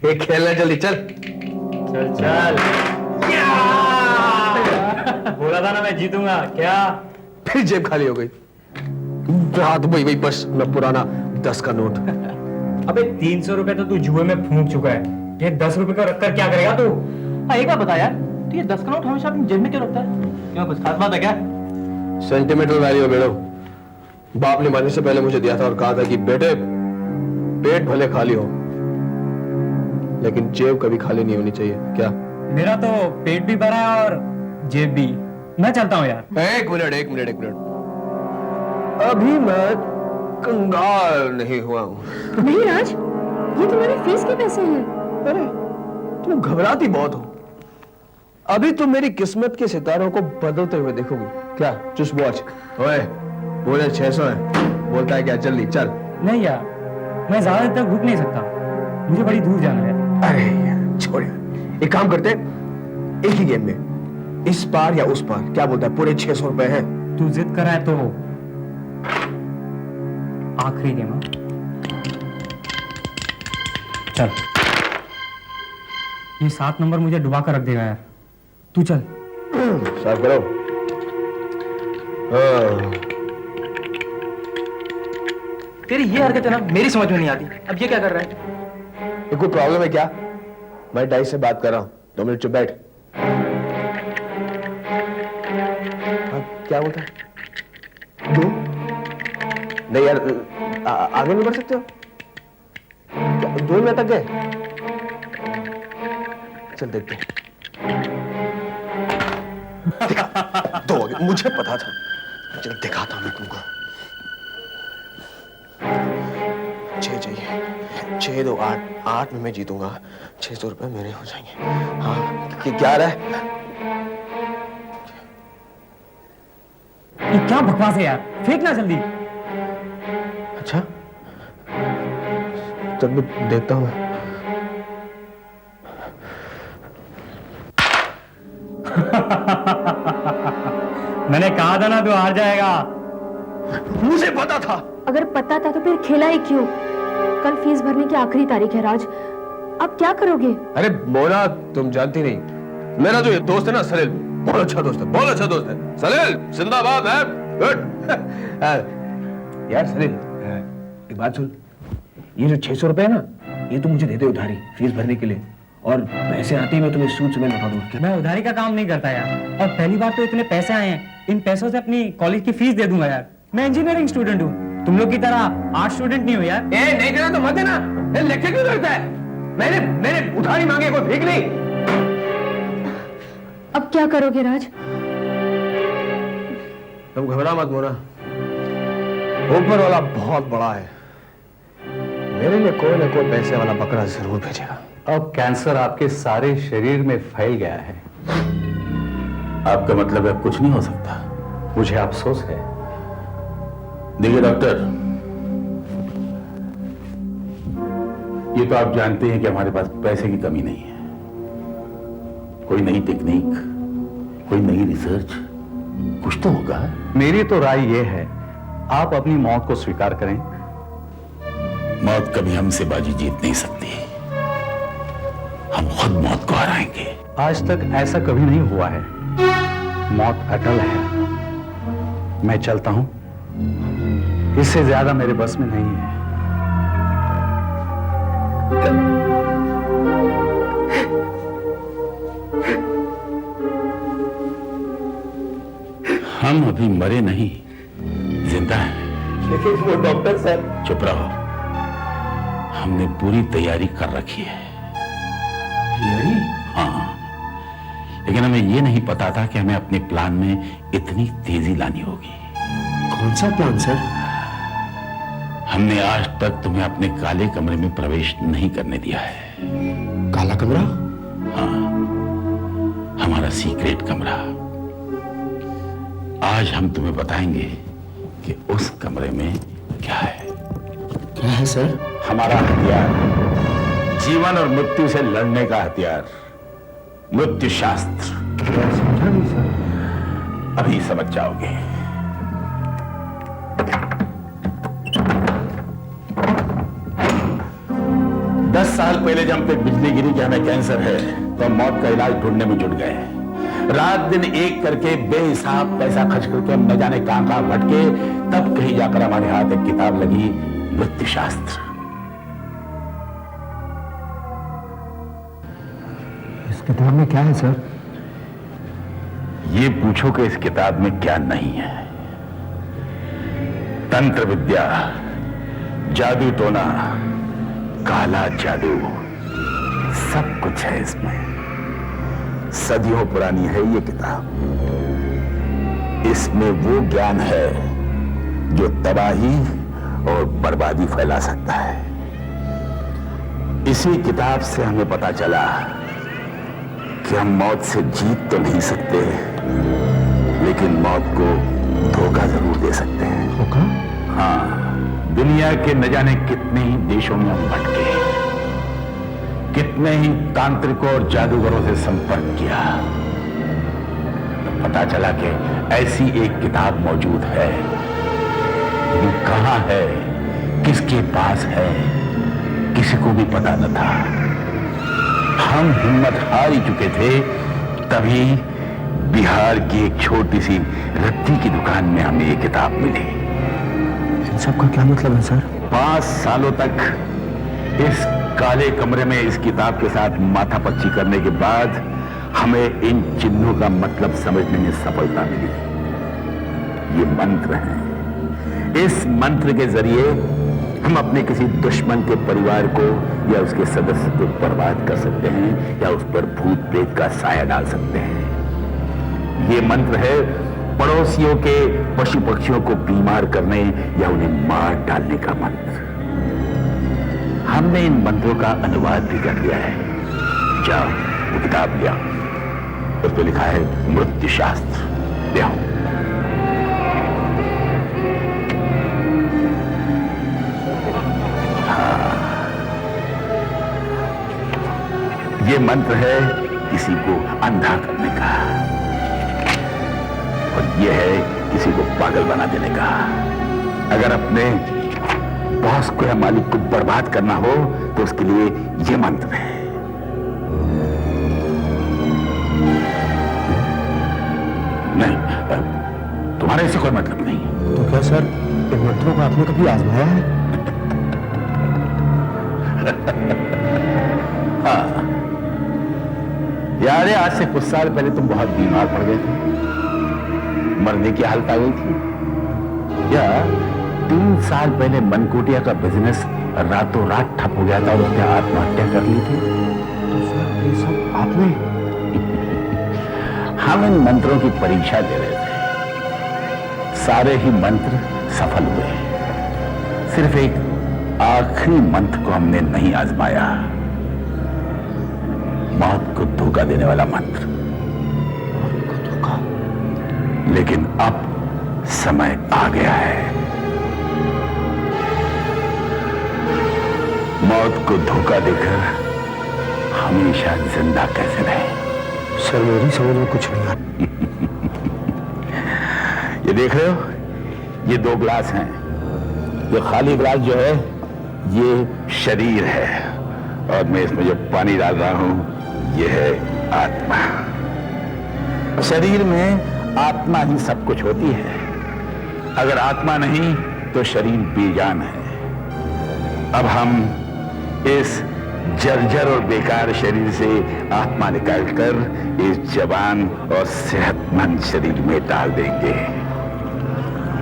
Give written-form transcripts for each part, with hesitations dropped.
एक खेलना, जल्दी चल। चल चल। बोला था ना मैं जीतूंगा। क्या फिर जेब खाली हो गई। हाँ तो वही बस मैं पुराना 10 का नोट। अबे 300 रुपए तो तू जुए में फूंक चुका है, ये 10 रुपए का रखकर क्या करेगा तू? हाँ एक बात बता यार, तो ये 10 का नोट हमेशा अपनी जेब में क्यों रखता है? क्यों कुछ खास बात है क्या? सेंटिमेंटल वैल्यू बेड़ो। बाप ने मरने से पहले मुझे दिया था और कहा था कि बेटे पेट भले खाली हो लेकिन जेब कभी खाली नहीं होनी चाहिए। क्या? मेरा तो पेट भी भरा है और जेब भी। मैं चलता हूँ यार। एक मिनट। अभी मैं कंगाल नहीं हुआ हूं। नहीं राज, ये तुम्हारी फीस के पैसे हैं। अरे तुम घबराती बहुत हो। अभी तुम मेरी किस्मत के सितारों को बदलते हुए देखोगी। क्या? Just watch. ओए पूरे 600 है। बोलता है क्या? जल्दी चल। नहीं यार, मैं ज्यादा देर तक रुक नहीं सकता, मुझे बड़ी दूर जाना है। अरे यार छोड़ यार। एक काम करते हैं, एक ही गेम में इस पार या उस पार। क्या बोलता है? पूरे 600 रुपए हैं। तू जिद करा है तो आखिरी गेम है। चल, ये 7 नंबर मुझे डुबा कर रख देगा यार। तू चल। साफ करो। तेरी ये हरकत है ना, मेरी समझ में नहीं आती। अब ये क्या कर रहा है? तो कोई प्रॉब्लम है क्या? मैं डाइस से बात कर रहा हूं। 2 मिनट चुप बैठ। क्या बोलता है? 2? नहीं यार, आगे नहीं बढ़ सकते हो? 2 मिनट तक गए। चल देखते हैं। 2 हो गए। मुझे पता था। चल दिखाता हूं मैं तुमको। 6 चाहिए। 6 2 8 8 में मैं जीतूंगा। 600 रुपए मेरे हो जाएंगे। हाँ क्या रहा है? ये क्या बकवास है यार, फेंकना जल्दी। अच्छा चल मैं देखता हूं। मैंने कहा था ना तू हार जाएगा। मुझे पता था। अगर पता था तो फिर खेला ही क्यों? कल फीस भरने की आखिरी तारीख है राज, अब क्या करोगे? अरे मोना तुम जानती नहीं, मेरा जो ये दोस्त है ना सलील, बहुत अच्छा दोस्त है, बहुत अच्छा दोस्त है। सलील जिंदाबाद है। गुड। यार सलील एक बात सुन, ये जो 600 रुपए है ना, ये तुम मुझे दे दे उधारी फीस भरने के लिए, और पैसे आते ही मैं तुम्हें सूद समेत लौटा दूंगा। मैं उधारी का काम नहीं करता यार, और पहली बार तो इतने पैसे आए हैं, इन पैसों से अपनी कॉलेज की फीस दे दूंगा यार। मैं इंजीनियरिंग स्टूडेंट हूँ, तुम लोग की तरह आर्ट स्टूडेंट नहीं हो यार। नहीं देना तो मत देना। लेक्चर क्यों करता है? मैंने उधारी मांगे, कोई भीख नहीं। अब क्या करोगे राज? तुम घबरा मत मोना, ऊपर वाला बहुत बड़ा है, मेरे लिए कोई ना कोई पैसे वाला बकरा जरूर भेजेगा। अब कैंसर आपके सारे शरीर में फैल गया है। आपका मतलब अब कुछ नहीं हो सकता? मुझे अफसोस है। देखिए डॉक्टर, ये तो आप जानते हैं कि हमारे पास पैसे की कमी नहीं है। कोई नई टेक्निक, कोई नई रिसर्च, कुछ तो होगा। मेरी तो राय यह है, आप अपनी मौत को स्वीकार करें। मौत कभी हमसे बाजी जीत नहीं सकती, हम खुद मौत को हराएंगे। आज तक ऐसा कभी नहीं हुआ है। मौत अटल है। मैं चलता हूं, इससे ज्यादा मेरे बस में नहीं है। हम अभी मरे नहीं, जिंदा हैं। लेकिन वो डॉक्टर साहब। चुप रहो, हमने पूरी तैयारी कर रखी है। हाँ, लेकिन हमें यह नहीं पता था कि हमें अपने प्लान में इतनी तेजी लानी होगी। कौन सा प्लान सर? हमने आज तक तुम्हें अपने काले कमरे में प्रवेश नहीं करने दिया है। काला कमरा? हाँ, हमारा सीक्रेट कमरा। आज हम तुम्हें बताएंगे कि उस कमरे में क्या है। क्या है सर? हमारा हथियार, जीवन और मृत्यु से लड़ने का हथियार, मृत्यु शास्त्र। समझा नहीं सर। अभी समझ जाओगे। 10 साल पहले जब पे बिजली गिरी कि हमें कैंसर है तो हम मौत का इलाज ढूंढने में जुट गए। रात दिन एक करके बेहिसाब पैसा खर्च करके हम न जाने कहां भटके, तब कहीं जाकर हमारे हाथ एक किताब लगी, मृत्यु शास्त्र। इस किताब में क्या है सर? ये पूछो कि इस किताब में क्या नहीं है। तंत्र विद्या, जादू टोना, काला जादू, सब कुछ है इसमें। सदियों पुरानी है ये किताब। इसमें वो ज्ञान है जो तबाही और बर्बादी फैला सकता है। इसी किताब से हमें पता चला कि हम मौत से जीत तो नहीं सकते, लेकिन मौत को धोखा जरूर दे सकते हैं। धोखा? हाँ, दुनिया के न जाने कितने ही देशों में हम भटके, कितने ही तांत्रिकों और जादूगरों से संपर्क किया, तो पता चला कि ऐसी एक किताब मौजूद है। ये कहां है, किसके पास है, किसी को भी पता न था। हम हिम्मत हार ही चुके थे, तभी बिहार की एक छोटी सी रत्ती की दुकान में हमें ये किताब मिली। इन सब का क्या मतलब है सर? 5 सालों तक इस काले कमरे में इस किताब के साथ माथापच्ची करने के बाद हमें इन चिन्हों का मतलब समझने में सफलता मिली। ये मंत्र हैं। इस मंत्र के जरिए हम अपने किसी दुश्मन के परिवार को या उसके सदस्य को बर्बाद कर सकते हैं, या उस पर भूत प्रेत का साया डाल सकते हैं। ये मंत्र है पड़ोसियों के पशु पक्षियों को बीमार करने या उन्हें मार डालने का मंत्र। हमने इन मंत्रों का अनुवाद भी कर लिया है। जाओ वो किताब लिया, उस पर लिखा है मृत्यु शास्त्र। ले आओ। ये मंत्र है किसी को अंधा करने का, और ये है किसी को पागल बना देने का। अगर अपने बॉस को या मालिक को बर्बाद करना हो तो उसके लिए ये मंत्र है। नहीं, तुम्हारे इससे कोई मतलब नहीं। तो क्या सर इन मंत्रों को आपने कभी आजमाया है? हाँ यार, आज से कुछ साल पहले तुम बहुत बीमार पड़ गए थे, मरने की हालत आ गई थी। या 3 साल पहले मनकोटिया का बिजनेस रातों रात ठप हो गया था और उसने आत्महत्या कर ली थी। तो सर ये सब आपने? हम इन मंत्रों की परीक्षा दे रहे थे। सारे ही मंत्र सफल हुए, सिर्फ एक आखिरी मंत्र को हमने नहीं आजमाया, मौत को धोखा देने वाला मंत्र। धोखा? लेकिन अब समय आ गया है। मौत को धोखा देकर हमेशा जिंदा कैसे रहे? सर मेरी समझ में कुछ नहीं आता। ये देख रहे हो, ये 2 ग्लास हैं। ये खाली ग्लास जो है ये शरीर है, और मैं इसमें जो पानी डाल रहा हूं ये है आत्मा। शरीर में आत्मा ही सब कुछ होती है। अगर आत्मा नहीं तो शरीर बेजान है। अब हम इस जर्जर और बेकार शरीर से आत्मा निकालकर इस जवान और सेहतमंद शरीर में डाल देंगे।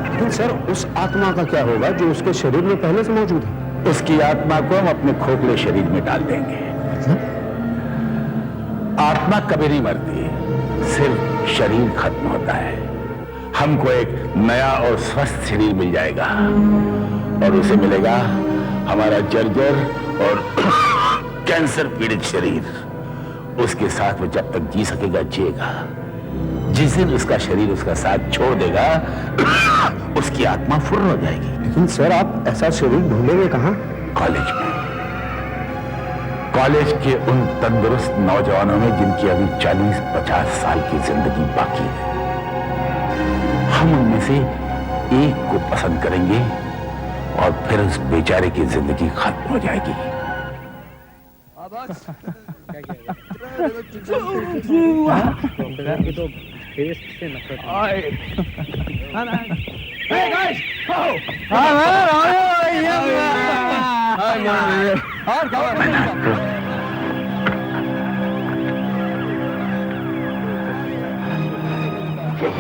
लेकिन सर उस आत्मा का क्या होगा जो उसके शरीर में पहले से मौजूद है? उसकी आत्मा को हम अपने खोखले शरीर में डाल देंगे। आत्मा कभी नहीं मरती, सिर्फ शरीर खत्म होता है। हमको एक नया और स्वस्थ शरीर मिल जाएगा, और उसे मिलेगा हमारा जर्जर और कैंसर पीड़ित शरीर। उसके साथ वो जब तक जी सकेगा जिएगा। जिस दिन उसका शरीर उसका साथ छोड़ देगा उसकी आत्मा फुर्र हो जाएगी। लेकिन सर आप ऐसा शरीर ढूंढेंगे कहां? कॉलेज में। कॉलेज के उन तंदुरुस्त नौजवानों में जिनकी अभी 40-50 साल की जिंदगी बाकी है। हम उनमें से एक को पसंद करेंगे और फिर उस बेचारे की जिंदगी खत्म हो जाएगी। यही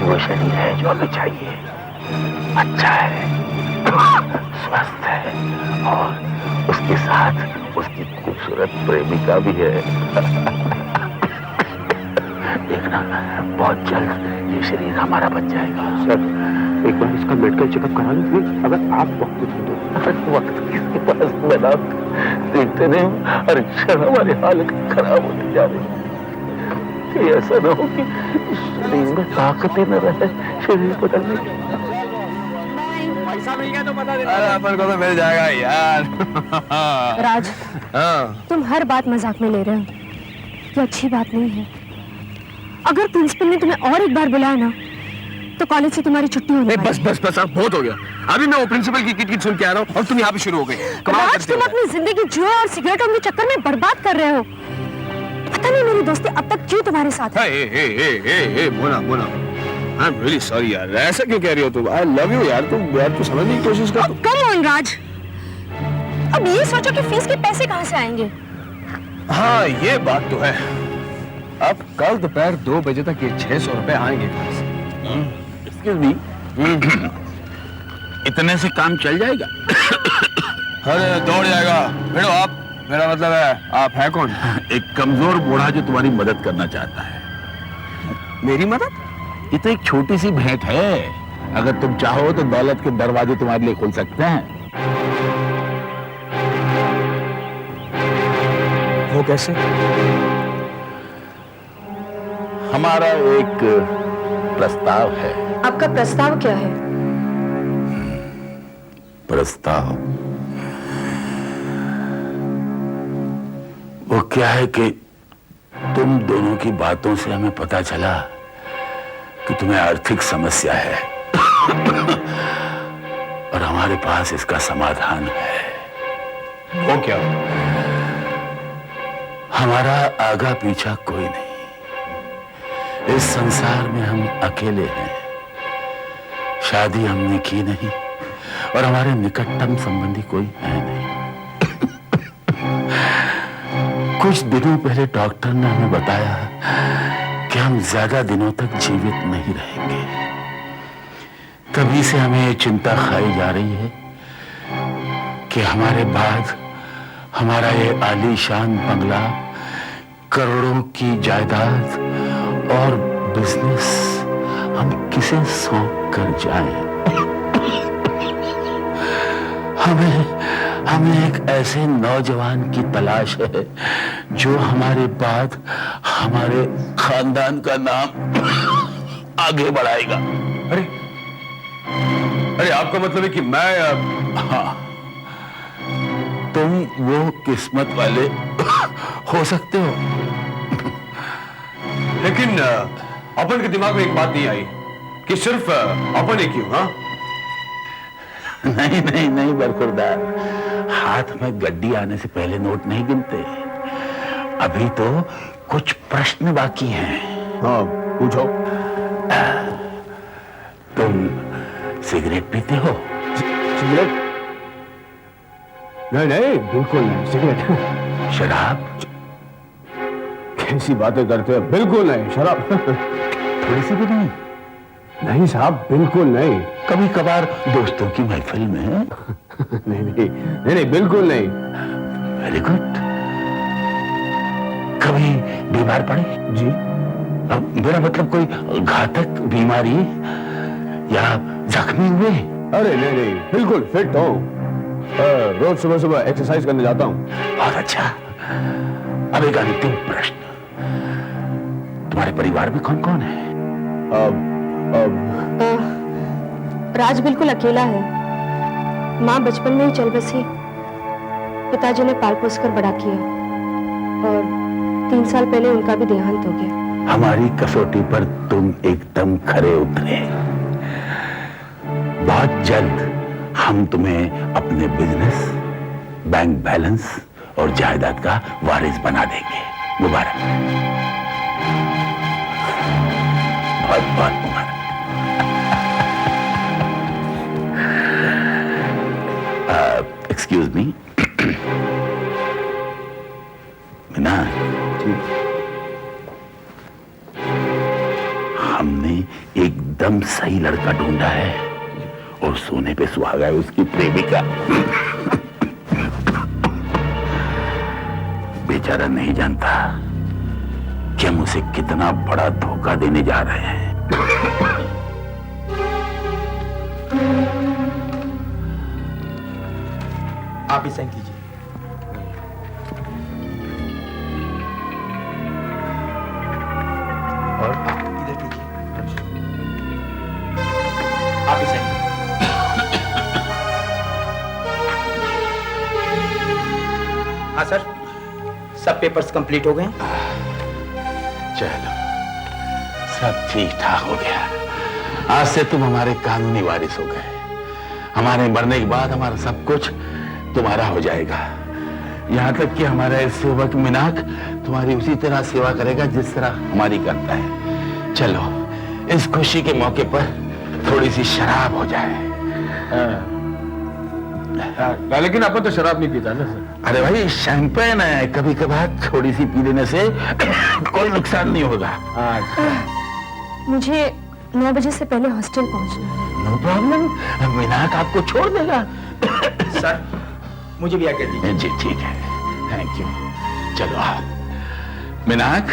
वो शरीर है जो हमें चाहिए। अच्छा है, स्वस्थ है और उसके साथ उसकी खूबसूरत प्रेमिका भी है। देखना बहुत जल्द ये शरीर हमारा बच जाएगा। सर एक बार इसका मेडिकल चेकअप करा लीजिए अगर आप वक्त दे दो। वक्त किसके पास मिला, देखते नहीं हर क्षण हमारी हालत खराब होती जा रही है। कि ऐसा न हो कि शरीर में ताकत ही न रहे शरीर बदलने की। पैसा मिल गया तो बता देना। अरे अपन को तो मिल जाएगा यार। राज, हाँ तुम हर बात मजाक में ले रहे हो, ये अच्छी बात नहीं है। अगर प्रिंसिपल ने तुम्हें और एक बार बुलाया ना तो कॉलेज से तुम्हारी छुट्टी होने नहीं, वाली बस बस बस अब बहुत हो गया। अभी मैं वो प्रिंसिपल की किट सुन के आ रहा हूँ और तुम यहाँ पे शुरू हो गई। कमाल राज, करते तुम हो। अपनी जिंदगी जुए और सिगरेटों के चक्कर में बर्बाद कर रहे हो। पता नहीं मेरी दोस्ती अब तक क्यों तुम्हारे साथ है। Hey Mona Mona, I am really sorry यार। ऐसा क्यों कह रही हो तुम? आई लव यू यार। तुम समझने की कोशिश कर। कम ऑन राज, अब ये सोचो कि फीस के पैसे कहाँ से आएंगे। हाँ ये बात तो है। अब कल दोपहर 2 बजे तक ये 600 रुपए आएंगे कहाँ से? Excuse me, इतने से काम चल जाएगा? अरे दौड़ जाएगा। भिड़ो आप, मेरा मतलब है आप है कौन? एक कमजोर बूढ़ा जो तुम्हारी मदद करना चाहता है। मेरी मदद? ये तो एक छोटी सी भेंट है। अगर तुम चाहो तो दौलत के दरवाजे तुम्हारे लिए खुल सकते हैं। वो कैसे? हमारा एक प्रस्ताव है। आपका प्रस्ताव क्या है? प्रस्ताव वो क्या है कि तुम दोनों की बातों से हमें पता चला कि तुम्हें आर्थिक समस्या है और हमारे पास इसका समाधान है। वो क्या? हमारा आगा पीछा कोई नहीं। इस संसार में हम अकेले हैं। शादी हमने की नहीं और हमारे निकटतम संबंधी कोई है नहीं। कुछ दिनों पहले डॉक्टर ने हमें बताया कि हम ज्यादा दिनों तक जीवित नहीं रहेंगे। तभी से हमें ये चिंता खाई जा रही है कि हमारे बाद हमारा ये आलीशान बंगला, करोड़ों की जायदाद और बिजनेस हम किसे सौंप कर जाएं? हमें एक ऐसे नौजवान की तलाश है जो हमारे बाद हमारे खानदान का नाम आगे बढ़ाएगा। अरे आपका मतलब है कि मैं हाँ, तुम वो किस्मत वाले हो सकते हो। लेकिन अपन के दिमाग में एक बात नहीं आई कि सिर्फ अपन ही क्यों? हाँ नहीं नहीं नहीं बरखुरदार, हाथ में गड्डी आने से पहले नोट नहीं गिनते। अभी तो कुछ प्रश्न बाकी हैं। हाँ पूछो। तुम सिगरेट पीते हो? सिगरेट? नहीं नहीं बिल्कुल नहीं। सिगरेट? शराब? कैसी बातें करते हो? बिल्कुल नहीं। शराब थोड़ी सी भी नहीं? नहीं साहब बिल्कुल नहीं। कभी कभार दोस्तों की महफिल में? नहीं नहीं नहीं नहीं बिल्कुल नहीं। Very good. कभी बीमार पड़े? जी? अब मेरा मतलब कोई घातक बीमारी या जख्मी हुए? अरे नहीं नहीं बिल्कुल फिट हूँ। रोज सुबह सुबह एक्सरसाइज करने जाता हूँ। बहुत अच्छा। अब एक अंतिम प्रश्न, तुम्हारे परिवार में कौन कौन है? राज बिल्कुल अकेला है। माँ बचपन में ही चल बसी, पिताजी ने पाल पोस कर बड़ा किया और 3 साल पहले उनका भी देहांत हो गया। हमारी कसौटी पर तुम एकदम खरे उतरे। बहुत जल्द हम तुम्हें अपने बिजनेस, बैंक बैलेंस और जायदाद का वारिस बना देंगे। मुबारक, बहुत बहुत मुबारक। एक्सक्यूज मी मीना, हमने एकदम सही लड़का ढूंढा है और सोने पे सुहागा है उसकी प्रेमिका। बेचारा नहीं जानता कि हम उसे कितना बड़ा धोखा देने जा रहे हैं। आप ही साइन कीजिए। और इधर कीजिए। आप ही साइन कीजिए। हाँ सर, सब पेपर्स कंप्लीट हो गए। चलो, सब ठीक ठाक हो गया। आज से तुम हमारे कानूनी वारिस हो गए। हमारे मरने के बाद हमारा सब कुछ तुम्हारा हो जाएगा। यहाँ तक कि हमारा सेवक मिनाक तुम्हारी उसी तरह सेवा करेगा जिस तरह हमारी करता है। चलो, इस खुशी के मौके पर थोड़ी सी शराब हो जाए। लेकिन अपन तो शराब नहीं पीता ना सर। अरे भाई, शैंपेन है, कभी कभार थोड़ी सी पी लेने से कोई नुकसान नहीं होगा। मुझे 9 बजे से पहले हॉस्टल पहुंचना है। नो प्रॉब्लम, मिनाक आपको छोड़ देगा। सर, मुझे भी आज्ञा दीजिए। जी ठीक है, थैंक यू। चलो मिनाक,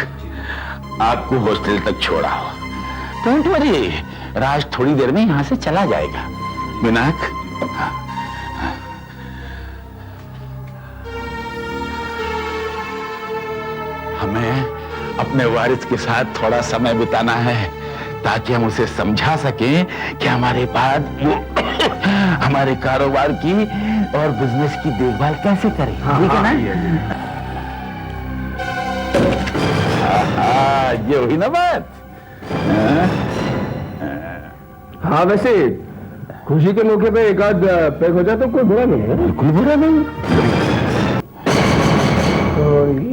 आपको हॉस्टल तक छोड़ा। डोंट वरी, राज थोड़ी देर में यहां से चला जाएगा। मिनाक, हाँ। हमें अपने वारिस के साथ थोड़ा समय बिताना है ताकि हम उसे समझा सकें कि हमारे बाद वो हमारे कारोबार की और बिजनेस की देखभाल कैसे करें। ठीक है ना? ये हुई ना बात। हाँ, वैसे खुशी के मौके पे एक आध पैक हो जाए तो कोई बुरा नहीं है। बिल्कुल बुरा नहीं। और ये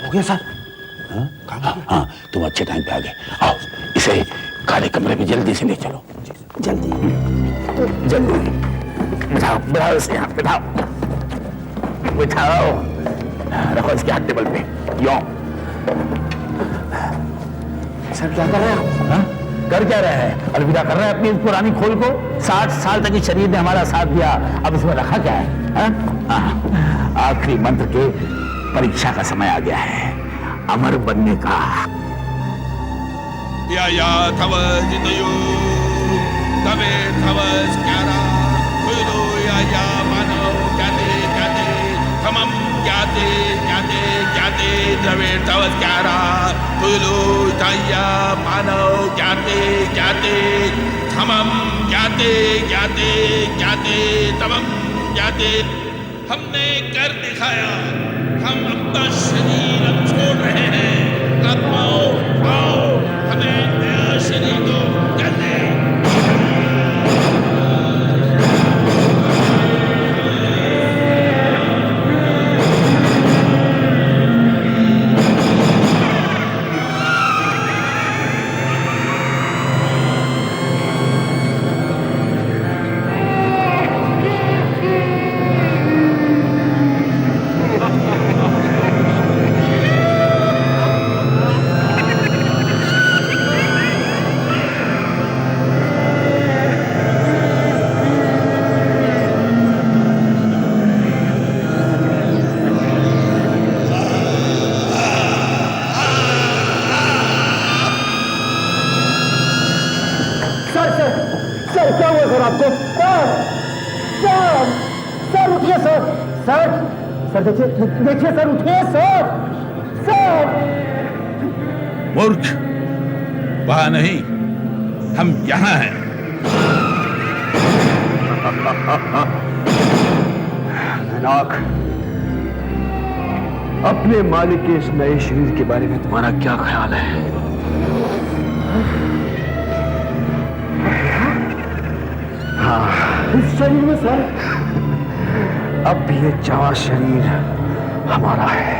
हो गया सर। हाँ, तुम अच्छे टाइम पे आ गए। आओ, इसे काले कमरे में जल्दी से ले चलो। जल्दी जल्दी बिठाओ, बिठाओ इसे यहाँ, बिठाओ, बिठाओ, रखो इसके हाथ टेबल पे। यो सर, क्या कर रहे हैं आप? हाँ? कर क्या रहे हैं? अलविदा कर रहे हैं अपनी इस पुरानी खोल को। 60 साल तक इस शरीर ने हमारा साथ दिया, अब इसमें रखा क्या है? आखिरी मंत्र के परीक्षा का समय आ गया है, अमर बनने का। या तव जितयो तवे तव स्क्यारा कुलो या मानो ज्ञाते ज्ञाते तमम ज्ञाते ज्ञाते ज्ञाते तवे तव स्क्यारा कुलो या मानो ज्ञाते ज्ञाते तमम ज्ञाते ज्ञाते ज्ञाते तमम ज्ञाते। हमने कर दिखाया, हम अपना शरीर अब छोड़ रहे हैं। अब आओ आओ, हमें नया शरीर दो। जल्दी सर क्या हुआ सर आपको? सर सर उठिए सर, सर देखिए देखिए सर, उठिए सर, सर। मूर्ख, वहां नहीं, हम यहां हैं। नाक, अपने मालिक के इस नए शरीर के बारे में तुम्हारा क्या ख्याल है? हाँ, इस शरीर में सर अब ये जवां शरीर हमारा है।